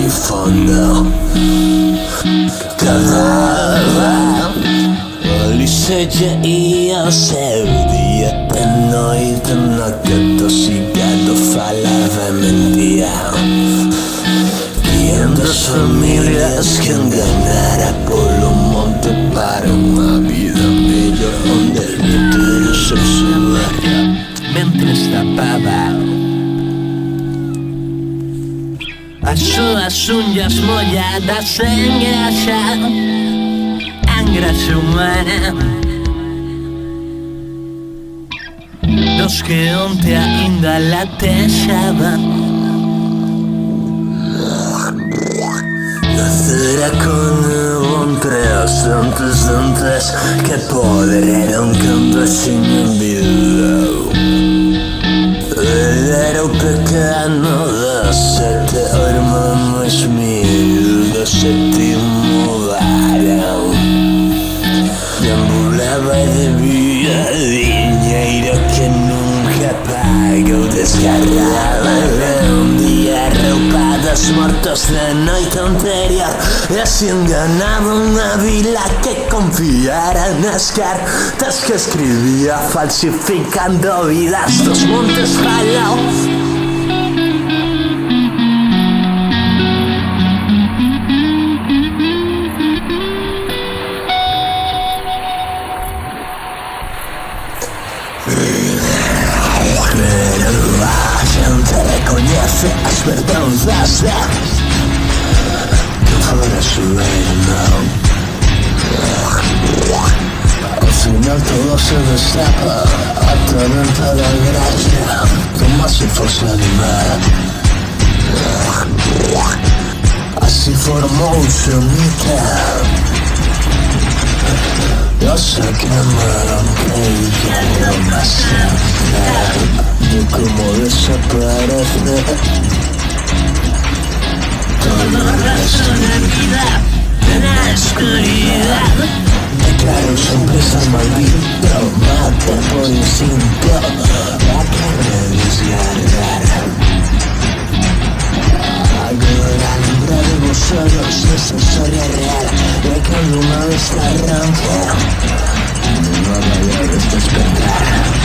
mi fondo. Lisedzie i ja seria noi che tossicado fa la mentira. Guiando familias que ganará por un monte para una vida mejor, donde el heterosexual realmente está pagado. As suas unhas molhadas en grasa humana, dos que ontem ainda latejaban. Nacerá con entre os dentes que poderão cantar sin envido. Era o pequeno de 7 hermanos miúdos se te mudaram. Deambulava de vida dinheiro que nunca pagou. Desgarrava um dia roupadas mortos de noite anterior, e assim enganavam a vila que confiara nas cartas que escrevia, falsificando vidas dos montes ralados. Pero a gente reconhece as verdades que fora su irmão. Al final todo se destapa, atormentada da gracia, como si fosse animal. Así formou-se o mito. Los quemaron, creyeron demasiado de cómo desaparece todo el resto de vida en la oscuridad. Declaro su empresa maldito, mata por instinto, la carne desgarrada. Agora lembra de vosotros esa historia real de que alguna vez la arranca. No vaya a despertar.